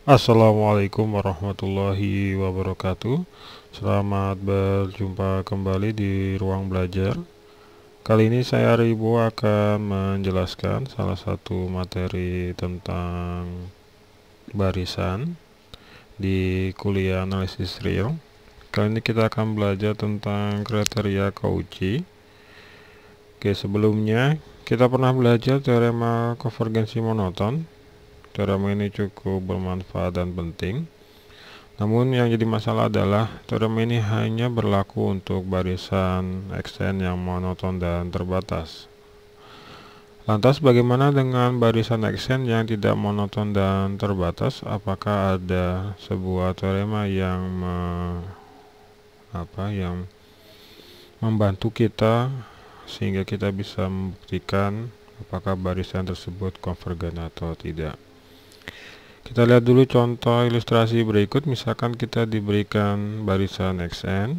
Assalamualaikum warahmatullahi wabarakatuh. Selamat berjumpa kembali di ruang belajar. Kali ini saya Ribo akan menjelaskan salah satu materi tentang barisan di kuliah analisis real. Kali ini kita akan belajar tentang kriteria Cauchy. Oke, sebelumnya kita pernah belajar teorema konvergensi monoton. Teorema ini cukup bermanfaat dan penting. Namun yang jadi masalah adalah teorema ini hanya berlaku untuk barisan Xn yang monoton dan terbatas. Lantas bagaimana dengan barisan Xn yang tidak monoton dan terbatas? Apakah ada sebuah teorema yang membantu kita sehingga kita bisa membuktikan apakah barisan tersebut konvergen atau tidak? Kita lihat dulu contoh ilustrasi berikut. Misalkan kita diberikan barisan Xn,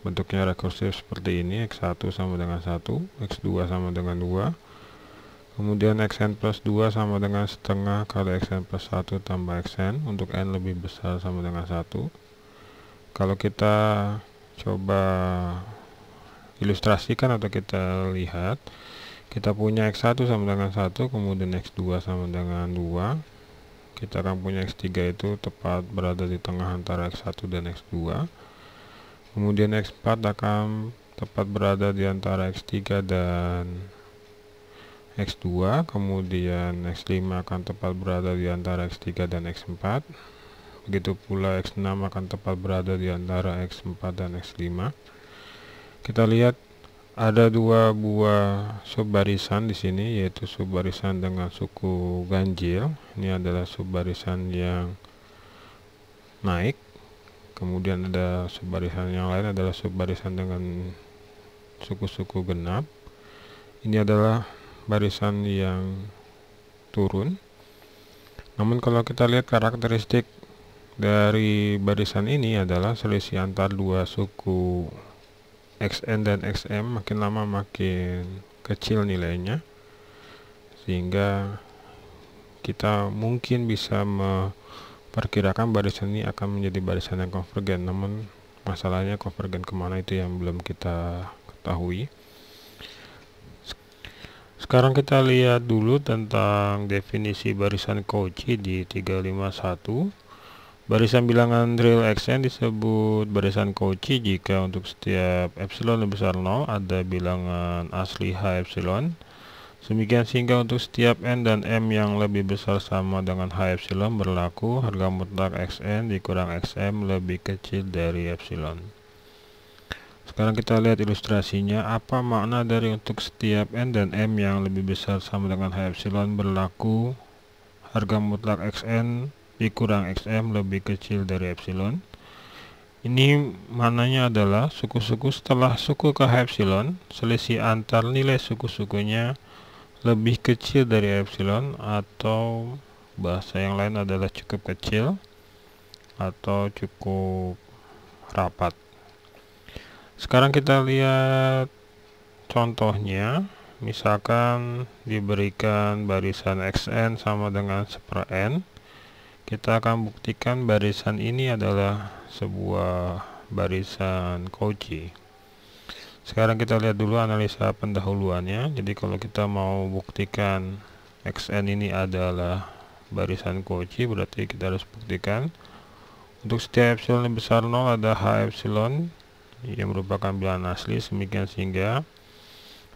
bentuknya rekursif seperti ini, X1 sama dengan 1, X2 sama dengan 2, kemudian Xn plus 2 sama dengan setengah kali Xn plus 1 tambah Xn, untuk N lebih besar sama dengan 1. Kalau kita coba ilustrasikan atau kita lihat, kita punya X1 sama dengan 1, kemudian X2 sama dengan 2, kita akan punya X3 itu tepat berada di tengah antara X1 dan X2. Kemudian X4 akan tepat berada di antara X3 dan X2. Kemudian X5 akan tepat berada di antara X3 dan X4. Begitu pula X6 akan tepat berada di antara X4 dan X5. Kita lihat ada dua buah subbarisan di sini, yaitu subbarisan dengan suku ganjil. Ini adalah subbarisan yang naik. Kemudian ada subbarisan yang lain adalah subbarisan dengan suku-suku genap. Ini adalah barisan yang turun. Namun kalau kita lihat karakteristik dari barisan ini adalah selisih antar dua suku Xn dan Xm makin lama makin kecil nilainya, sehingga kita mungkin bisa memperkirakan barisan ini akan menjadi barisan yang konvergen. Namun masalahnya konvergen kemana itu yang belum kita ketahui. Sekarang kita lihat dulu tentang definisi barisan Cauchy di 351. Barisan bilangan real Xn disebut barisan Cauchy jika untuk setiap epsilon lebih besar 0 ada bilangan asli H epsilon. Demikian sehingga untuk setiap n dan m yang lebih besar sama dengan H epsilon berlaku harga mutlak Xn dikurang Xm lebih kecil dari epsilon. Sekarang kita lihat ilustrasinya. Apa makna dari untuk setiap n dan m yang lebih besar sama dengan H epsilon berlaku harga mutlak Xn dikurang Xm lebih kecil dari epsilon? Ini mananya adalah suku-suku setelah suku ke H epsilon, selisih antar nilai suku-sukunya lebih kecil dari epsilon, atau bahasa yang lain adalah cukup kecil atau cukup rapat. Sekarang kita lihat contohnya. Misalkan diberikan barisan Xn sama dengan 1/n, kita akan buktikan barisan ini adalah sebuah barisan Cauchy. Sekarang kita lihat dulu analisa pendahuluannya. Jadi kalau kita mau buktikan Xn ini adalah barisan Cauchy, berarti kita harus buktikan untuk setiap epsilon lebih besar 0 ada H epsilon yang merupakan bilangan asli, demikian sehingga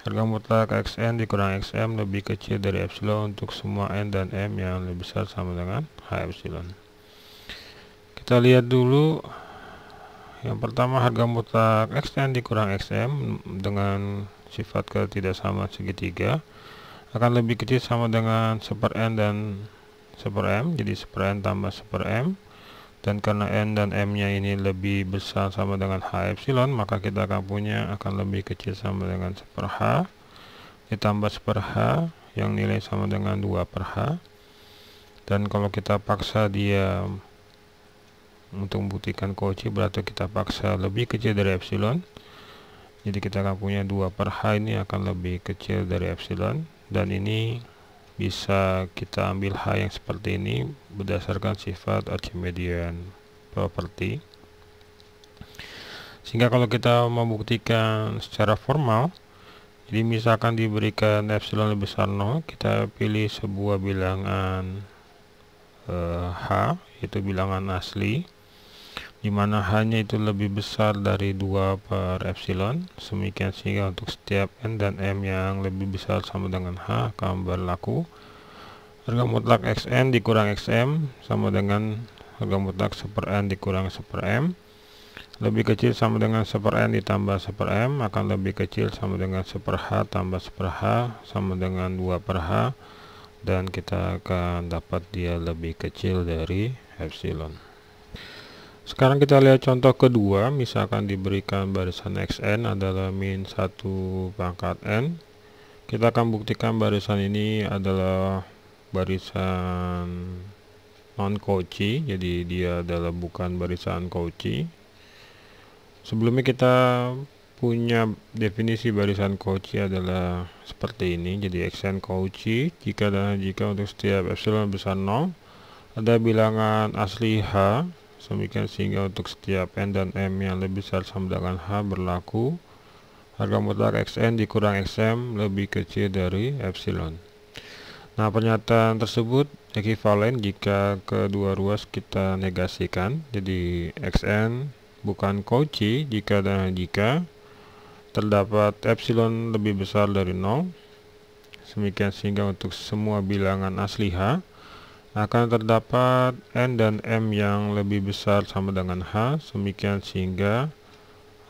harga mutlak Xn dikurang Xm lebih kecil dari epsilon untuk semua n dan m yang lebih besar sama dengan H epsilon. Kita lihat dulu yang pertama, harga mutlak Xn dikurang Xm dengan sifat ketidaksamaan segitiga akan lebih kecil sama dengan 1/n dan 1/m, jadi 1/n tambah 1/m. Dan karena n dan m nya ini lebih besar sama dengan H epsilon, maka kita akan punya akan lebih kecil sama dengan 1/h ditambah 1/h yang nilai sama dengan 2/h. Dan kalau kita paksa dia untuk membuktikan Cauchy, berarti kita paksa lebih kecil dari epsilon, jadi kita akan punya 2/h ini akan lebih kecil dari epsilon, dan ini bisa kita ambil H yang seperti ini berdasarkan sifat Archimedean property. Sehingga kalau kita membuktikan secara formal, jadi misalkan diberikan epsilon lebih besar 0, kita pilih sebuah bilangan H, yaitu bilangan asli, di mana H-nya itu lebih besar dari 2 per epsilon. Semikian sehingga untuk setiap N dan M yang lebih besar sama dengan H akan berlaku harga mutlak Xn dikurang Xm sama dengan harga mutlak 1/N dikurang 1/M. Lebih kecil sama dengan 1/N ditambah 1/M akan lebih kecil sama dengan 1/H tambah 1/H sama dengan 2/H, dan kita akan dapat dia lebih kecil dari epsilon. Sekarang kita lihat contoh kedua. Misalkan diberikan barisan Xn adalah min 1 pangkat N. Kita akan buktikan barisan ini adalah barisan non-Cauchy, jadi dia adalah bukan barisan Cauchy. Sebelumnya kita punya definisi barisan Cauchy adalah seperti ini. Jadi Xn Cauchy jika dan jika untuk setiap epsilon besar 0 ada bilangan asli H, semikian sehingga untuk setiap N dan M yang lebih besar sama dengan H berlaku harga mutlak Xn dikurang Xm lebih kecil dari epsilon. Nah, pernyataan tersebut ekivalen jika kedua ruas kita negasikan. Jadi Xn bukan Cauchy jika dan jika terdapat epsilon lebih besar dari 0. Semikian sehingga untuk semua bilangan asli H akan terdapat N dan M yang lebih besar sama dengan H. Semikian sehingga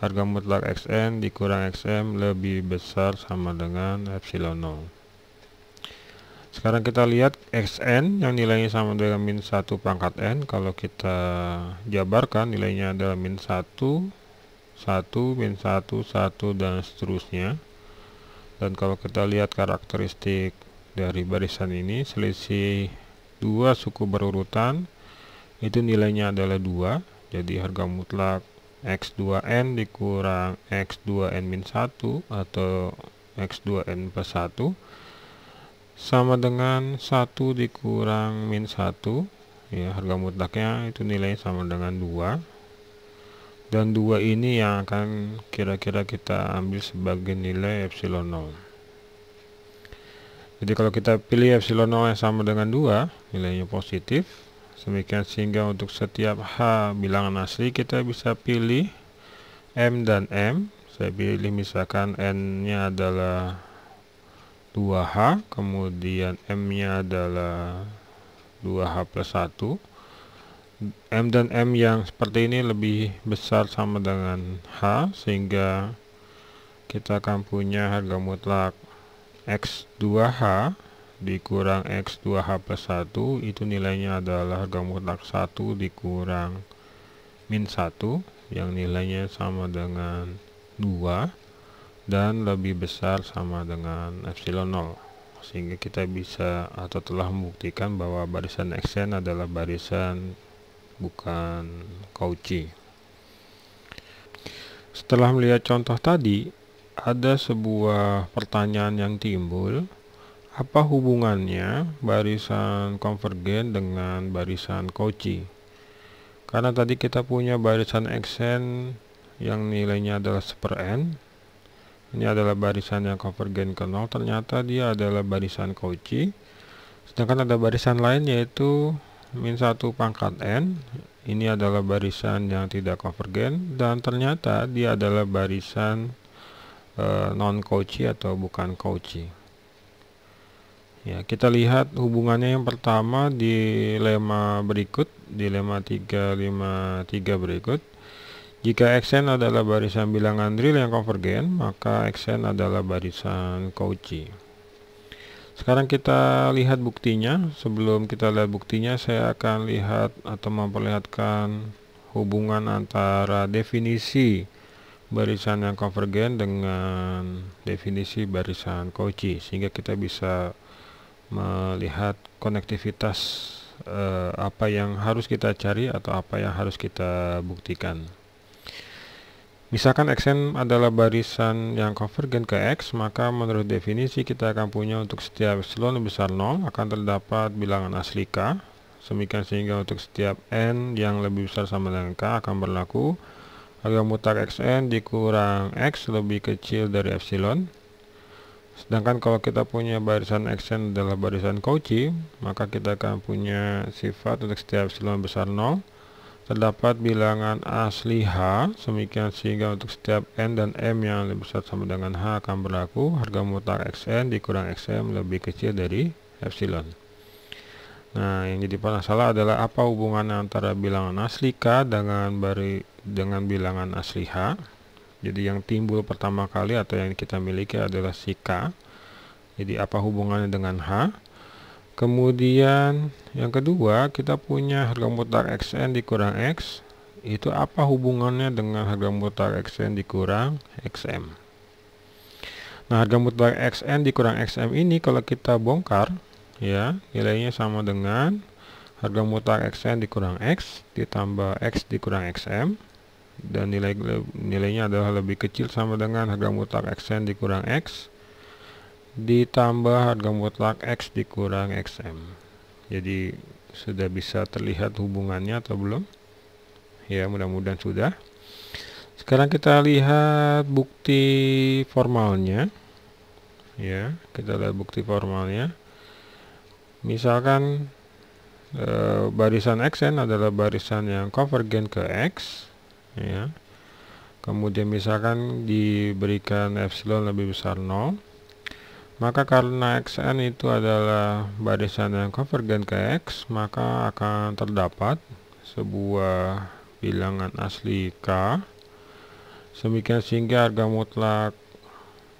harga mutlak Xn dikurang Xm lebih besar sama dengan epsilon 0. Sekarang kita lihat Xn yang nilainya sama dengan min 1 pangkat N. Kalau kita jabarkan nilainya adalah min 1, 1, min 1, 1, dan seterusnya. Dan kalau kita lihat karakteristik dari barisan ini, selisih 2 suku berurutan itu nilainya adalah 2. Jadi harga mutlak X2N dikurang X2N min 1 atau X2N plus 1 sama dengan 1 dikurang min 1, ya, harga mutlaknya itu nilainya sama dengan 2, dan 2 ini yang akan kira-kira kita ambil sebagai nilai epsilon 0. Jadi kalau kita pilih epsilon 0 yang sama dengan 2, nilainya positif. Semikian sehingga untuk setiap H bilangan asli kita bisa pilih M dan M. Saya pilih misalkan N nya adalah 2H, kemudian M-nya adalah 2H plus 1. M dan M yang seperti ini lebih besar sama dengan H, sehingga kita akan punya harga mutlak X2H dikurang X2H plus 1, itu nilainya adalah harga mutlak 1 dikurang min 1, yang nilainya sama dengan 2 dan lebih besar sama dengan epsilon 0, sehingga kita bisa atau telah membuktikan bahwa barisan Xn adalah barisan bukan Cauchy. Setelah melihat contoh tadi, ada sebuah pertanyaan yang timbul, apa hubungannya barisan konvergen dengan barisan Cauchy? Karena tadi kita punya barisan Xn yang nilainya adalah 1/N. Ini adalah barisan yang konvergen ke 0, ternyata dia adalah barisan Cauchy. Sedangkan ada barisan lain yaitu min 1 pangkat N. Ini adalah barisan yang tidak konvergen, dan ternyata dia adalah barisan non-Cauchy atau bukan Cauchy. Ya, kita lihat hubungannya yang pertama di lemma berikut, di lemma 353 berikut. Jika Xn adalah barisan bilangan real yang konvergen, maka Xn adalah barisan Cauchy. Sekarang kita lihat buktinya. Sebelum kita lihat buktinya, saya akan lihat atau memperlihatkan hubungan antara definisi barisan yang konvergen dengan definisi barisan Cauchy, sehingga kita bisa melihat konektivitas apa yang harus kita cari atau apa yang harus kita buktikan. Misalkan Xn adalah barisan yang konvergen ke X, maka menurut definisi kita akan punya untuk setiap epsilon besar 0 akan terdapat bilangan asli K. Semikian sehingga untuk setiap N yang lebih besar sama dengan K akan berlaku harga mutlak Xn dikurang X lebih kecil dari epsilon. Sedangkan kalau kita punya barisan Xn adalah barisan Cauchy, maka kita akan punya sifat untuk setiap epsilon besar 0 terdapat bilangan asli H, semikian sehingga untuk setiap N dan M yang lebih besar sama dengan H akan berlaku harga mutlak Xn dikurang Xm lebih kecil dari epsilon. Nah, yang jadi masalah adalah apa hubungan antara bilangan asli K dengan bilangan asli H. Jadi yang timbul pertama kali atau yang kita miliki adalah si K. Jadi apa hubungannya dengan H? Kemudian yang kedua, kita punya harga mutlak Xn dikurang X. Itu apa hubungannya dengan harga mutlak Xn dikurang Xm? Nah, harga mutlak Xn dikurang Xm ini kalau kita bongkar, ya, nilainya sama dengan harga mutlak Xn dikurang X ditambah X dikurang Xm. Dan nilainya adalah lebih kecil sama dengan harga mutlak Xn dikurang X ditambah harga mutlak X dikurang Xm. Jadi sudah bisa terlihat hubungannya atau belum? Ya, mudah-mudahan sudah. Sekarang kita lihat bukti formalnya. Ya, kita lihat bukti formalnya. Misalkan barisan Xn adalah barisan yang konvergen ke X, ya. Kemudian misalkan diberikan epsilon lebih besar 0, maka karena Xn itu adalah barisan yang konvergen ke X, maka akan terdapat sebuah bilangan asli K. Semikian sehingga harga mutlak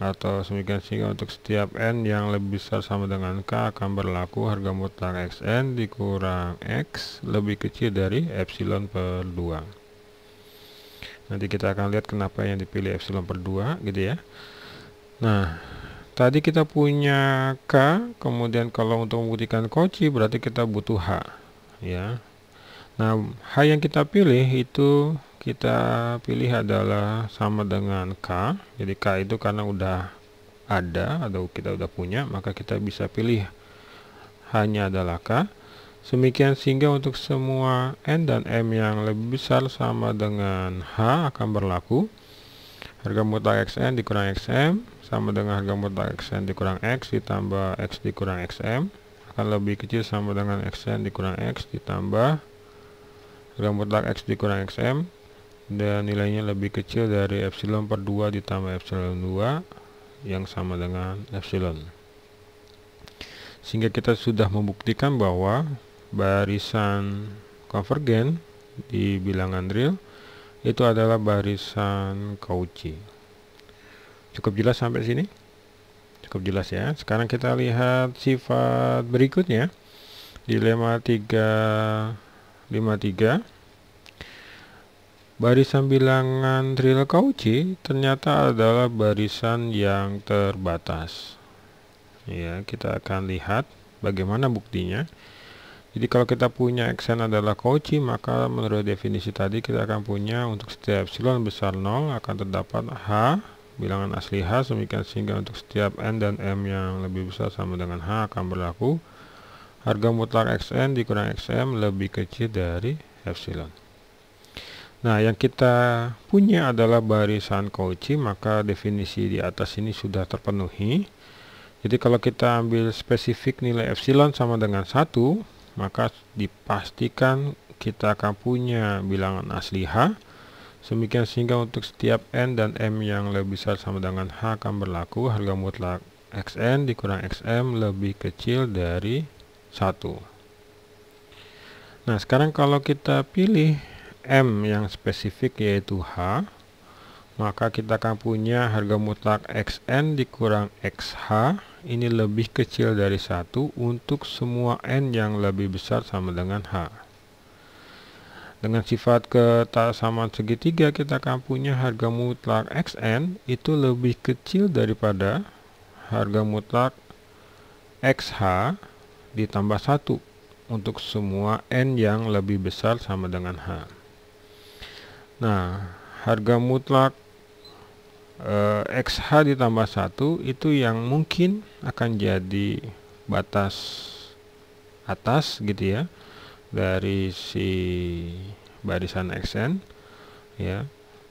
atau semikian sehingga untuk setiap N yang lebih besar sama dengan K akan berlaku harga mutlak Xn dikurang X lebih kecil dari epsilon per 2. Nanti kita akan lihat kenapa yang dipilih epsilon per 2 gitu ya. Nah, tadi kita punya K, kemudian kalau untuk membuktikan Cauchy berarti kita butuh H, ya. Nah, H yang kita pilih itu kita pilih adalah sama dengan K. Jadi K itu karena udah ada atau kita udah punya, maka kita bisa pilih hanya adalah K. Semikian sehingga untuk semua N dan M yang lebih besar sama dengan H akan berlaku harga mutlak Xn dikurang Xm sama dengan harga mutlak Xn dikurang X ditambah X dikurang Xm akan lebih kecil sama dengan Xn dikurang X ditambah harga mutlak X dikurang Xm dan nilainya lebih kecil dari epsilon per 2 ditambah epsilon 2 yang sama dengan epsilon. Sehingga kita sudah membuktikan bahwa barisan konvergen di bilangan real itu adalah barisan Cauchy. Cukup jelas sampai sini? Cukup jelas ya. Sekarang kita lihat sifat berikutnya di lemma 353. Barisan bilangan real Cauchy ternyata adalah barisan yang terbatas. Ya, kita akan lihat bagaimana buktinya. Jadi kalau kita punya Xn adalah Cauchy, maka menurut definisi tadi kita akan punya untuk setiap epsilon besar 0 akan terdapat H, bilangan asli H, semikian sehingga untuk setiap N dan M yang lebih besar sama dengan H akan berlaku harga mutlak Xn dikurang Xm lebih kecil dari epsilon. Nah, yang kita punya adalah barisan Cauchy, maka definisi di atas ini sudah terpenuhi. Jadi kalau kita ambil spesifik nilai epsilon sama dengan 1, maka dipastikan kita akan punya bilangan asli H. Semikian sehingga untuk setiap N dan M yang lebih besar sama dengan H akan berlaku harga mutlak Xn dikurang Xm lebih kecil dari 1. Nah, sekarang kalau kita pilih M yang spesifik yaitu H, maka kita akan punya harga mutlak Xn dikurang Xh ini lebih kecil dari 1 untuk semua N yang lebih besar sama dengan H. Dengan sifat kesamaan segitiga kita akan punya harga mutlak Xn itu lebih kecil daripada harga mutlak Xh ditambah 1 untuk semua N yang lebih besar sama dengan H. Nah, harga mutlak XH ditambah 1 itu yang mungkin akan jadi batas atas gitu ya dari si barisan XN ya.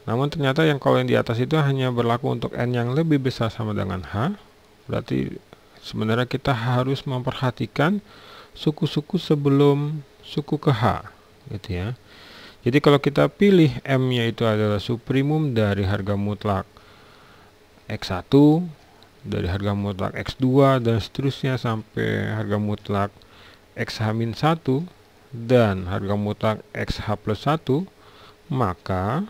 Namun ternyata kalau yang di atas itu hanya berlaku untuk N yang lebih besar sama dengan H. Berarti sebenarnya kita harus memperhatikan suku-suku sebelum suku ke H gitu ya. Jadi kalau kita pilih M-nya itu adalah suprimum dari harga mutlak X1, dari harga mutlak X2 dan seterusnya sampai harga mutlak XH-1 dan harga mutlak XH plus 1, maka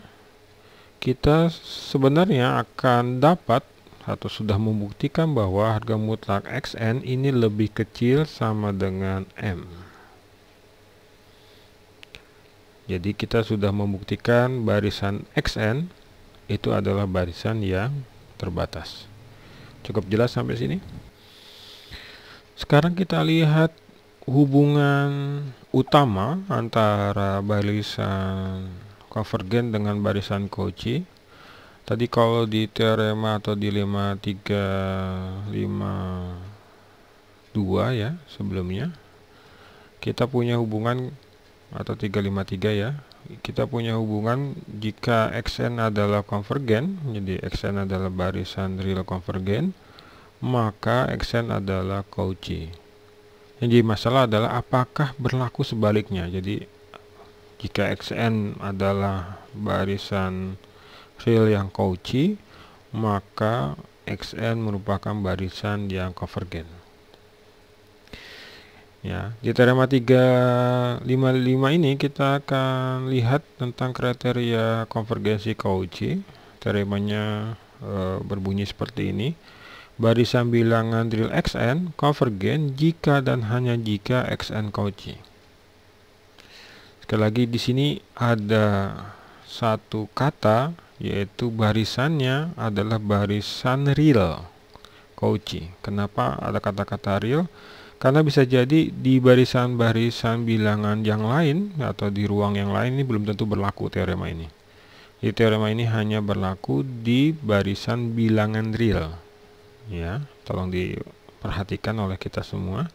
kita sebenarnya akan dapat atau sudah membuktikan bahwa harga mutlak XN ini lebih kecil sama dengan M. Jadi kita sudah membuktikan barisan XN itu adalah barisan yang terbatas. Cukup jelas sampai sini? Sekarang kita lihat hubungan utama antara barisan konvergen dengan barisan Cauchy. Tadi kalau di teorema atau di 5352 ya sebelumnya, kita punya hubungan atau 353 ya, kita punya hubungan jika XN adalah konvergen, jadi XN adalah barisan real konvergen, maka XN adalah Cauchy. Yang jadi masalah adalah apakah berlaku sebaliknya. Jadi jika XN adalah barisan real yang Cauchy, maka XN merupakan barisan yang konvergen. Ya, di teorema 355 ini kita akan lihat tentang kriteria konvergensi Cauchy. Teoremanya berbunyi seperti ini. Barisan bilangan real Xn konvergen jika dan hanya jika Xn Cauchy. Sekali lagi di sini ada satu kata, yaitu barisannya adalah barisan real Cauchy. Kenapa ada kata-kata real? Karena bisa jadi di barisan-barisan bilangan yang lain atau di ruang yang lain ini belum tentu berlaku teorema ini. Jadi teorema ini hanya berlaku di barisan bilangan real. Ya, tolong diperhatikan oleh kita semua.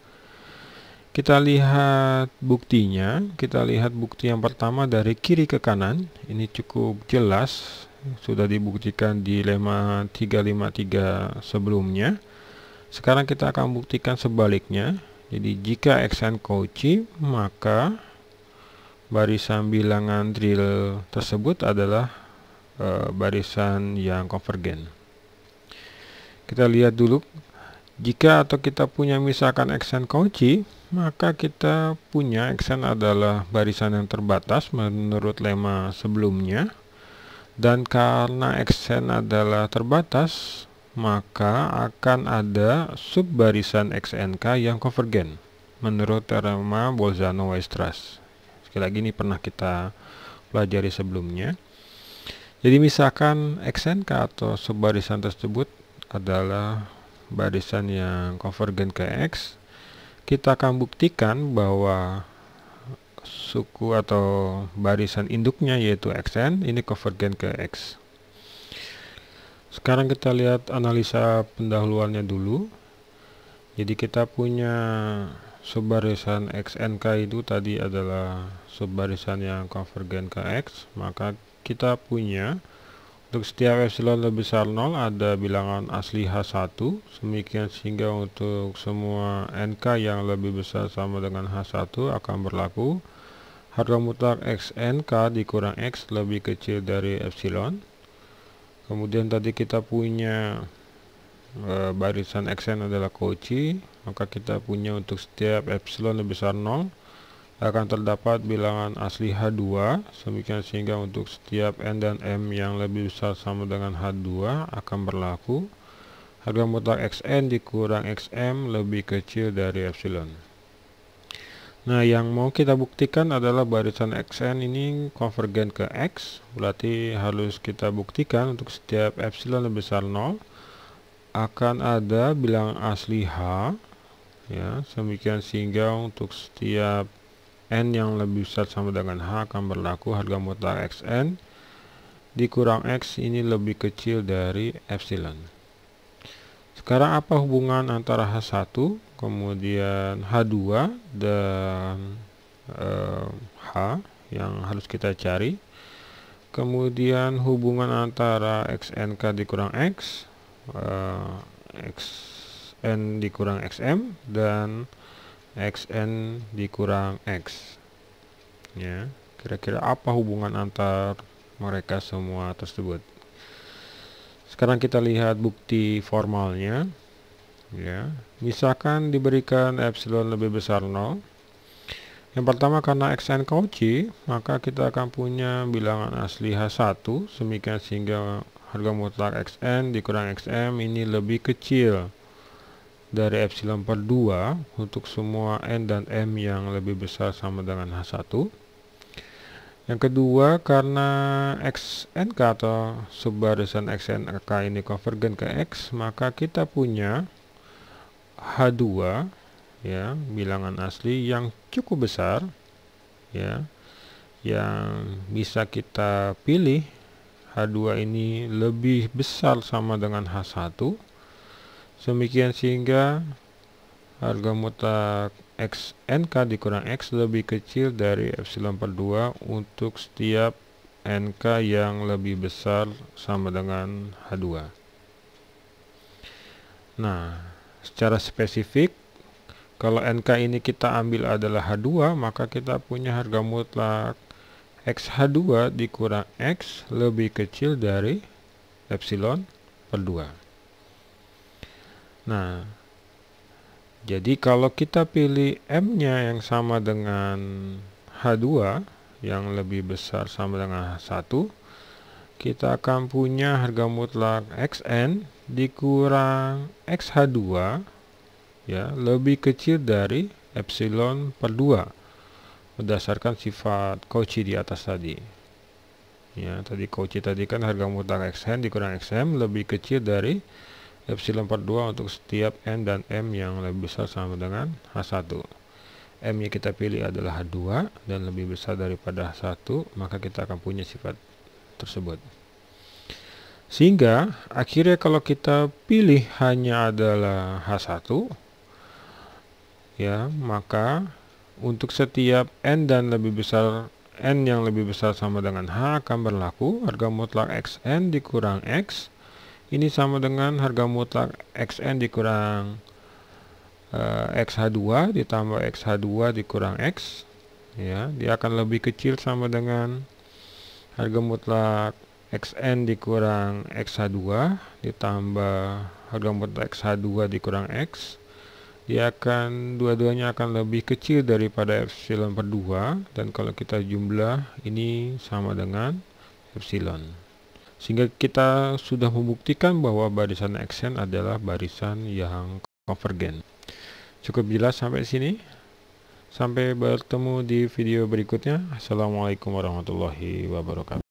Kita lihat buktinya. Kita lihat bukti yang pertama dari kiri ke kanan. Ini cukup jelas, sudah dibuktikan di lemma 353 sebelumnya. Sekarang kita akan buktikan sebaliknya. Jadi jika Xn Cauchy, maka barisan bilangan real tersebut adalah barisan yang konvergen. Kita lihat dulu, jika atau kita punya misalkan Xn Cauchy, maka kita punya Xn adalah barisan yang terbatas menurut lemma sebelumnya. Dan karena Xn adalah terbatas, maka akan ada subbarisan XNK yang konvergen menurut teorema Bolzano-Weierstrass. Sekali lagi ini pernah kita pelajari sebelumnya. Jadi misalkan XNK atau subbarisan tersebut adalah barisan yang konvergen ke X, kita akan buktikan bahwa suku atau barisan induknya yaitu Xn ini konvergen ke X. Sekarang kita lihat analisa pendahuluannya dulu. Jadi kita punya subbarisan XNK itu tadi adalah subbarisan yang konvergen ke X. Maka kita punya untuk setiap epsilon lebih besar 0 ada bilangan asli H1. Demikian sehingga untuk semua NK yang lebih besar sama dengan H1 akan berlaku harga mutlak XNK dikurang X lebih kecil dari epsilon. Kemudian tadi kita punya barisan Xn adalah Cauchy, maka kita punya untuk setiap epsilon lebih besar 0 akan terdapat bilangan asli H2, demikian sehingga untuk setiap N dan M yang lebih besar sama dengan H2 akan berlaku harga mutlak Xn dikurang Xm lebih kecil dari epsilon. Nah, yang mau kita buktikan adalah barisan Xn ini konvergen ke X, berarti harus kita buktikan untuk setiap epsilon lebih besar 0 akan ada bilangan asli H, ya, demikian sehingga untuk setiap N yang lebih besar sama dengan H akan berlaku harga mutlak Xn dikurang X ini lebih kecil dari epsilon. Sekarang apa hubungan antara H1 kemudian H2 dan H yang harus kita cari? Kemudian hubungan antara XNK dikurang X, XN dikurang XM, dan XN dikurang X. Ya, kira-kira apa hubungan antar mereka semua tersebut? Sekarang kita lihat bukti formalnya. Ya, misalkan diberikan epsilon lebih besar 0. Yang pertama, karena xn Cauchy, maka kita akan punya bilangan asli H1 semikian sehingga harga mutlak xn dikurang xm ini lebih kecil dari epsilon per 2 untuk semua n dan m yang lebih besar sama dengan H1. Yang kedua, karena XNK atau subbarisan XNK ini konvergen ke X, maka kita punya H2 ya, bilangan asli yang cukup besar ya, yang bisa kita pilih H2 ini lebih besar sama dengan H1, semikian sehingga harga mutlak XNK dikurang X lebih kecil dari epsilon per 2 untuk setiap NK yang lebih besar sama dengan H2. Nah, secara spesifik, kalau NK ini kita ambil adalah H2, maka kita punya harga mutlak XH2 dikurang X lebih kecil dari epsilon per 2. Nah, jadi kalau kita pilih M-nya yang sama dengan H2 yang lebih besar sama dengan H1, kita akan punya harga mutlak Xn dikurang XH2 ya, lebih kecil dari epsilon per 2 berdasarkan sifat Cauchy di atas tadi. Ya, tadi Cauchy tadi kan harga mutlak Xn dikurang Xm lebih kecil dari epsilon per 2 untuk setiap n dan m yang lebih besar sama dengan H1. M yang kita pilih adalah H2 dan lebih besar daripada H1, maka kita akan punya sifat tersebut. Sehingga akhirnya kalau kita pilih hanya adalah H1 ya, maka untuk setiap n dan lebih besar, n yang lebih besar sama dengan H akan berlaku harga mutlak Xn dikurang X ini sama dengan harga mutlak Xn dikurang XH2 ditambah XH2 dikurang X ya, dia akan lebih kecil sama dengan harga mutlak Xn dikurang XH2 ditambah harga mutlak XH2 dikurang X, dia akan dua-duanya akan lebih kecil daripada epsilon per 2, dan kalau kita jumlah ini sama dengan epsilon. Sehingga kita sudah membuktikan bahwa barisan Xn adalah barisan yang konvergen. Cukup jelas sampai sini. Sampai bertemu di video berikutnya. Assalamualaikum warahmatullahi wabarakatuh.